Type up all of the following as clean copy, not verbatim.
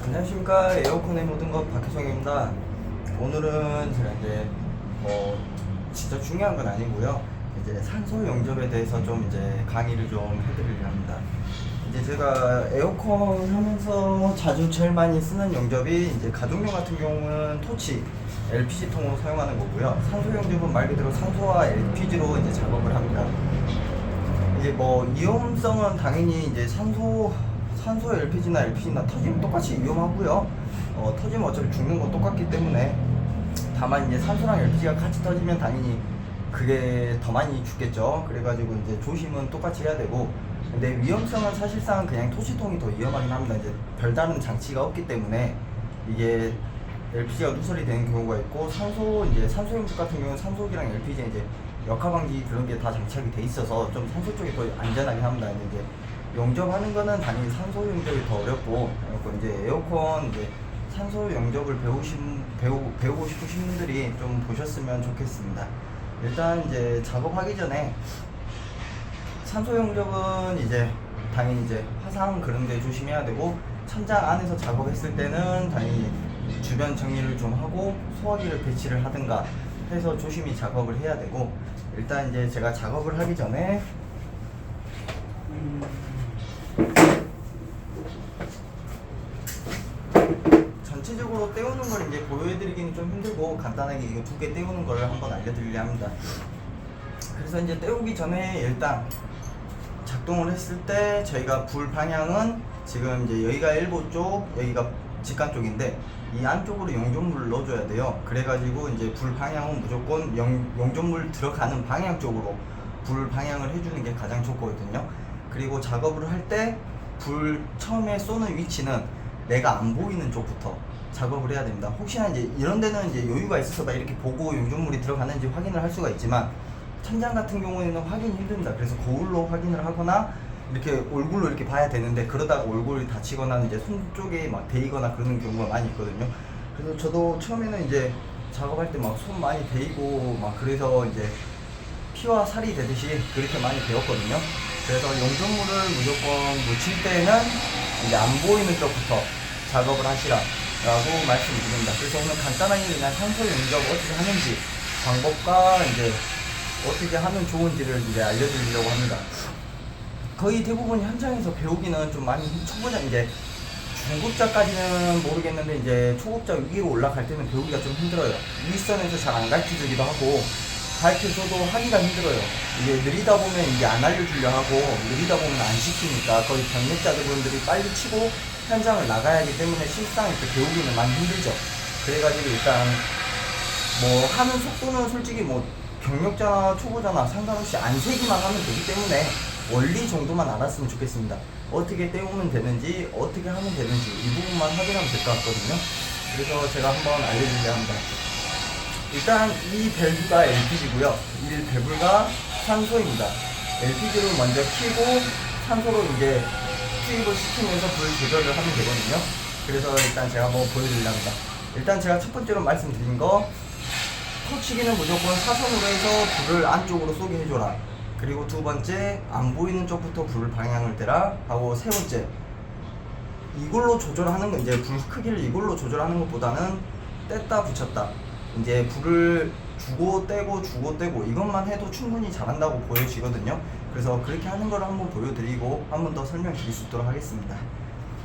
안녕하십니까. 에어컨의 모든 것 박혜성입니다. 오늘은 제가 이제 진짜 중요한 건 아니고요. 이제 산소 용접에 대해서 좀 이제 강의를 좀 해드리려 합니다. 이제 제가 에어컨 하면서 자주 제일 많이 쓰는 용접이 이제 가족용 같은 경우는 토치 LPG 통으로 사용하는 거고요. 산소 용접은 말 그대로 산소와 LPG로 이제 작업을 합니다. 이제 위험성은 당연히 이제 산소 LPG나 LPG나 터지면 똑같이 위험하고요. 터지면 어차피 죽는 건 똑같기 때문에, 다만 이제 산소랑 LPG가 같이 터지면 당연히 그게 더 많이 죽겠죠. 그래가지고 이제 조심은 똑같이 해야 되고, 근데 위험성은 사실상 그냥 토치통이 더 위험하긴 합니다. 이제 별다른 장치가 없기 때문에 이게 LPG가 누설이 되는 경우가 있고, 산소 용접 같은 경우는 산소기랑 LPG 이제 역하 방지 그런 게 다 장착이 돼 있어서 좀 산소 쪽이 더 안전하긴 합니다. 이제 용접하는 거는 당연히 산소 용접이 더 어렵고, 이제 에어컨 이제 산소 용접을 배우고 싶으신 분들이 좀 보셨으면 좋겠습니다. 일단 이제 작업하기 전에 산소 용접은 이제 당연히 이제 화상 그런 데 조심해야 되고, 천장 안에서 작업했을 때는 당연히 주변 정리를 좀 하고 소화기를 배치를 하든가 해서 조심히 작업을 해야 되고, 일단 이제 제가 작업을 하기 전에 전체적으로 떼우는 걸 이제 보여드리기는 좀 힘들고, 간단하게 이거 2개 떼우는 걸 한번 알려드리려 합니다. 그래서 이제 떼우기 전에 일단 작동을 했을 때 저희가 불 방향은 지금 이제 여기가 엘보 쪽, 여기가 직관 쪽인데 이 안쪽으로 용접물을 넣어줘야 돼요. 그래가지고 이제 불 방향은 무조건 용접물 들어가는 방향 쪽으로 불 방향을 해주는 게 가장 좋거든요. 그리고 작업을 할 때 불 처음에 쏘는 위치는 내가 안 보이는 쪽부터 작업을 해야 됩니다. 혹시나 이제 이런 데는 이제 여유가 있어서 막 이렇게 보고 용접물이 들어가는지 확인을 할 수가 있지만, 천장 같은 경우에는 확인이 힘듭니다. 그래서 거울로 확인을 하거나 이렇게 얼굴로 이렇게 봐야 되는데, 그러다가 얼굴이 다치거나 이제 손 쪽에 막 데이거나 그러는 경우가 많이 있거든요. 그래서 저도 처음에는 이제 작업할 때 막 손 많이 데이고 막 그래서 이제 피와 살이 되듯이 그렇게 많이 배웠거든요. 그래서 용접물을 무조건 묻힐 때는 이제 안 보이는 쪽부터 작업을 하시라라고 말씀드립니다. 그래서 오늘 간단하게 그냥 산소 용접 어떻게 하는지 방법과 이제 어떻게 하면 좋은지를 이제 알려드리려고 합니다. 거의 대부분 현장에서 배우기는 좀 많이 초보자, 이제 중급자까지는 모르겠는데 이제 초급자 위로 올라갈 때는 배우기가 좀 힘들어요. 윗선에서 잘 안 가르쳐주기도 하고 가르쳐줘도 하기가 힘들어요. 이게 느리다 보면 이게 안 알려주려 하고, 느리다 보면 안 시키니까 거의 경력자분들이 빨리 치고 현장을 나가야 하기 때문에 실상 이렇게 배우기는 많이 힘들죠. 그래가지고 일단 하는 속도는 솔직히 경력자나 초보자나 상관없이 안 세기만 하면 되기 때문에 원리 정도만 알았으면 좋겠습니다. 어떻게 떼우면 되는지, 어떻게 하면 되는지 이 부분만 확인하면 될 것 같거든요. 그래서 제가 한번 알려드리려 합니다. 일단 이 밸브가 LPG고요. 이 밸브가 산소입니다. LPG를 먼저 켜고 산소로 이제 투입을 시키면서 불 조절을 하면 되거든요. 그래서 일단 제가 한번 보여드리려 합니다. 일단 제가 첫 번째로 말씀드린 거, 토치기는 무조건 사선으로 해서 불을 안쪽으로 쏘게 해줘라. 그리고 두 번째, 안 보이는 쪽부터 불 방향을 대라 하고, 세 번째, 이걸로 조절하는 거, 이제 불 크기를 이걸로 조절하는 것보다는 뗐다 붙였다, 이제 불을 주고 떼고 이것만 해도 충분히 잘한다고 보여지거든요. 그래서 그렇게 하는 걸 한번 보여드리고 한 번 더 설명드릴 수 있도록 하겠습니다.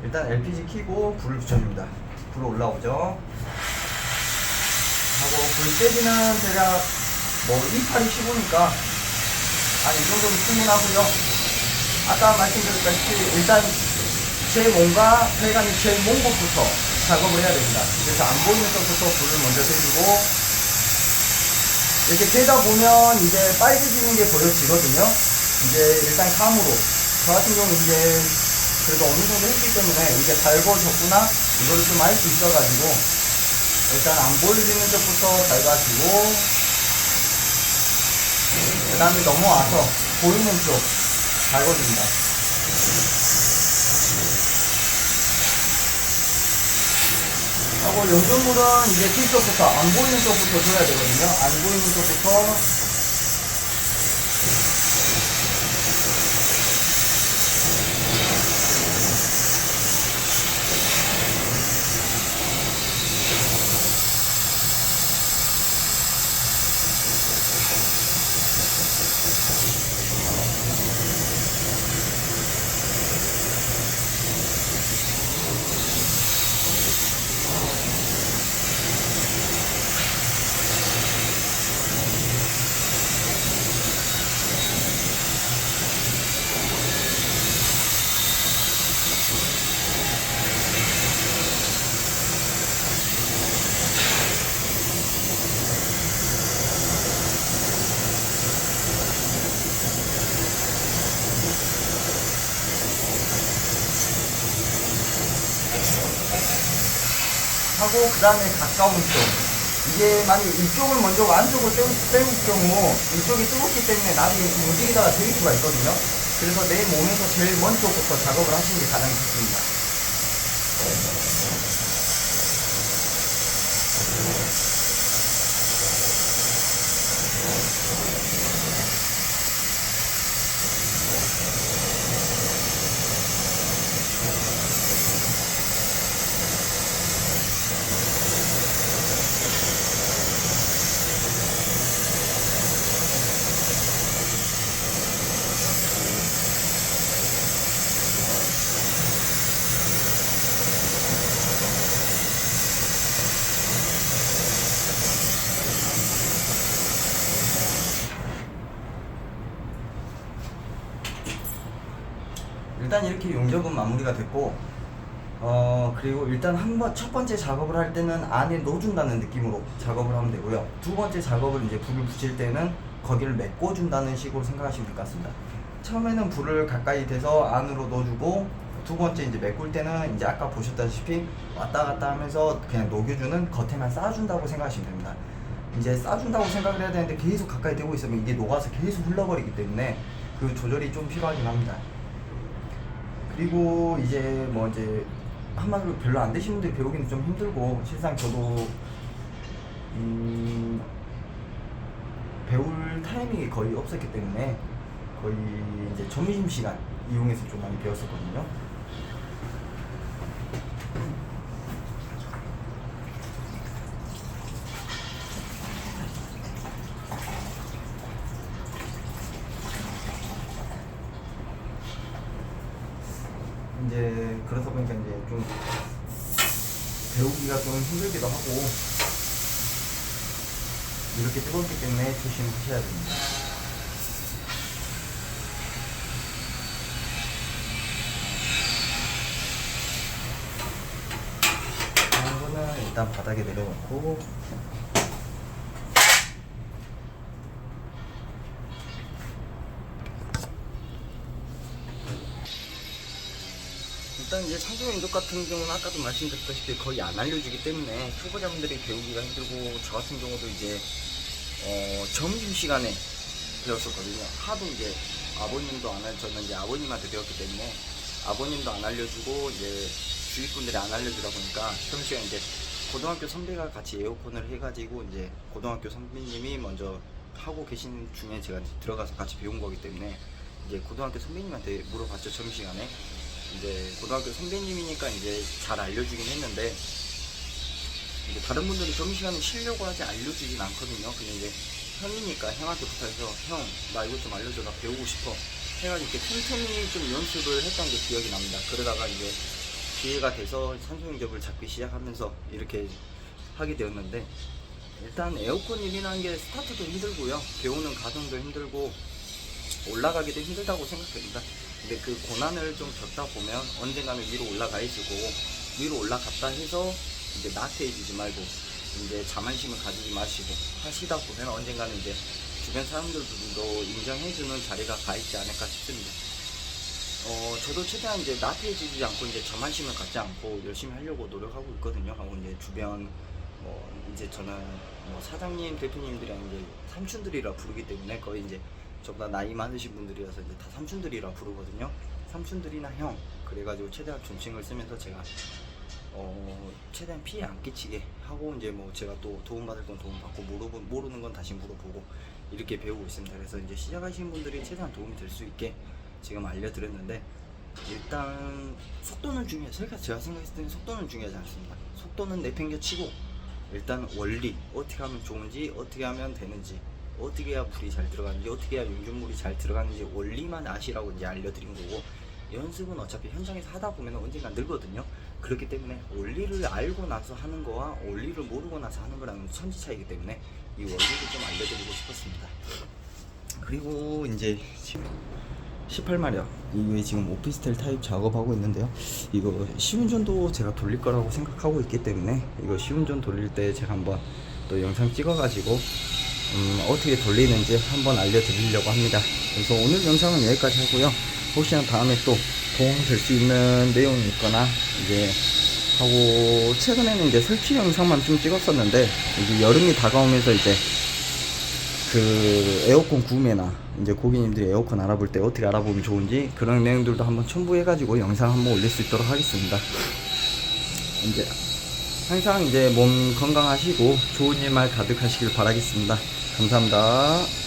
일단 LPG 켜고 불을 붙여줍니다. 불 올라오죠. 하고 불 때리는 대략 28이 15니까 이 정도면 충분하고요. 아까 말씀드렸다시피 일단 제 몸과 혈관이 제일 먼 곳부터 작업을 해야 됩니다. 그래서 안 보이는 쪽부터 불을 먼저 대주고, 이렇게 대다 보면 이제 빨개지는 게 보여지거든요. 이제 일단 감으로, 저 같은 경우는 이제 그래도 어느 정도 했기 때문에 이게 달궈졌구나 이걸 좀 알 수 있어가지고, 일단 안 보이는 쪽부터 달궈주고, 그 다음에 넘어와서 보이는 쪽 달궈줍니다. 하고 용접물은 이제 뒤쪽부터, 안 보이는 쪽부터 줘야 되거든요. 안 보이는 쪽부터 하고 그 다음에 가까운 쪽, 이게 만약 이쪽을 먼저 안쪽으로 때울 경우 이쪽이 뜨겁기 때문에 나중에 움직이다가 데일 수가 있거든요. 그래서 내 몸에서 제일 먼 쪽부터 작업을 하시는 게 가장 좋습니다. 일단 이렇게 용접은 마무리가 됐고, 그리고 일단 첫 번째 작업을 할 때는 안에 넣어준다는 느낌으로 작업을 하면 되고요. 두 번째 작업을 이제 불을 붙일 때는 거기를 메꿔준다는 식으로 생각하시면 될 것 같습니다. 처음에는 불을 가까이 대서 안으로 넣어주고, 두 번째 이제 메꿀 때는 이제 아까 보셨다시피 왔다 갔다 하면서 그냥 녹여주는, 겉에만 쌓아준다고 생각하시면 됩니다. 이제 쌓아준다고 생각을 해야 되는데 계속 가까이 대고 있으면 이게 녹아서 계속 흘러버리기 때문에 그 조절이 좀 필요하긴 합니다. 그리고 이제 한마디로 별로 안 되신 분들이 배우기는 좀 힘들고, 실상 저도 배울 타이밍이 거의 없었기 때문에 거의 이제 점심시간 이용해서 좀 많이 배웠었거든요. 이제 그러다 보니까 이제 좀 배우기가 좀 힘들기도 하고, 이렇게 뜨겁기 때문에 조심하셔야 됩니다. 다음 거는 일단 바닥에 내려놓고, 일단 이제 창조 용접 같은 경우는 아까도 말씀드렸다시피 거의 안 알려주기 때문에 초보자분들이 배우기가 힘들고, 저 같은 경우도 이제 점심시간에 배웠었거든요. 하도 이제 아버님도 안 저는 이제 아버님한테 배웠기 때문에 아버님도 안 알려주고 이제 주위 분들이 안 알려주다 보니까 점심시간 이제 고등학교 선배가 같이 에어컨을 해가지고 이제 고등학교 선배님이 먼저 하고 계신 중에 제가 들어가서 같이 배운 거기 때문에 이제 고등학교 선배님한테 물어봤죠. 점심시간에 이제 고등학교 선배님이니까 이제 잘 알려주긴 했는데, 이제 다른 분들은 점심시간에 쉬려고 하지 알려주진 않거든요. 근데 이제 형이니까 형한테 부탁해서 형 나 이것 좀 알려줘, 나 배우고 싶어 해가지고 이렇게 틈틈이 좀 연습을 했던 게 기억이 납니다. 그러다가 이제 기회가 돼서 산소용접을 잡기 시작하면서 이렇게 하게 되었는데, 일단 에어컨 일이라는 게 스타트도 힘들고요, 배우는 과정도 힘들고 올라가기도 힘들다고 생각됩니다. 근데 그 고난을 좀 겪다 보면 언젠가는 위로 올라가야지 거고, 위로 올라갔다 해서 이제 나태해지지 말고 이제 자만심을 가지지 마시고 하시다 보면 언젠가는 이제 주변 사람들도 인정해주는 자리가 가 있지 않을까 싶습니다. 저도 최대한 이제 나태해지지 않고 이제 자만심을 갖지 않고 열심히 하려고 노력하고 있거든요. 하고 이제 주변 이제 저는 사장님, 대표님들이랑 이제 삼촌들이라 부르기 때문에 거의 이제 저보다 나이 많으신 분들이라서 이제 다 삼촌들이라 부르거든요. 삼촌들이나 형, 그래가지고 최대한 존칭을 쓰면서 제가 최대한 피해 안 끼치게 하고, 이제 제가 또 도움받을 건 도움받고 모르는 건 다시 물어보고 이렇게 배우고 있습니다. 그래서 이제 시작하시는 분들이 최대한 도움이 될 수 있게 지금 알려드렸는데, 일단 속도는 중요해요. 제가 생각했을 때는 속도는 중요하지 않습니다. 속도는 내팽겨치고 일단 원리, 어떻게 하면 좋은지, 어떻게 하면 되는지, 어떻게 해야 불이 잘 들어가는지, 어떻게 해야 용접물이 잘 들어가는지 원리만 아시라고 이제 알려드린 거고, 연습은 어차피 현장에서 하다 보면 언젠가 늘거든요. 그렇기 때문에 원리를 알고 나서 하는 거와 원리를 모르고 나서 하는 거랑은 천지 차이기 때문에 이 원리를 좀 알려드리고 싶었습니다. 그리고 이제 18마력 이게 지금 오피스텔 타입 작업하고 있는데요, 이거 시운전도 제가 돌릴 거라고 생각하고 있기 때문에 이거 시운전 돌릴 때 제가 한번 또 영상 찍어 가지고 어떻게 돌리는지 한번 알려드리려고 합니다. 그래서 오늘 영상은 여기까지 하고요. 혹시나 다음에 또 도움 될 수 있는 내용이 있거나 이제 하고 최근에는 이제 설치 영상만 좀 찍었었는데 이제 여름이 다가오면서 이제 그 에어컨 구매나 이제 고객님들이 에어컨 알아볼 때 어떻게 알아보면 좋은지 그런 내용들도 한번 첨부해가지고 영상 한번 올릴 수 있도록 하겠습니다. 이제 항상 이제 몸 건강하시고 좋은 일만 가득하시길 바라겠습니다. 감사합니다.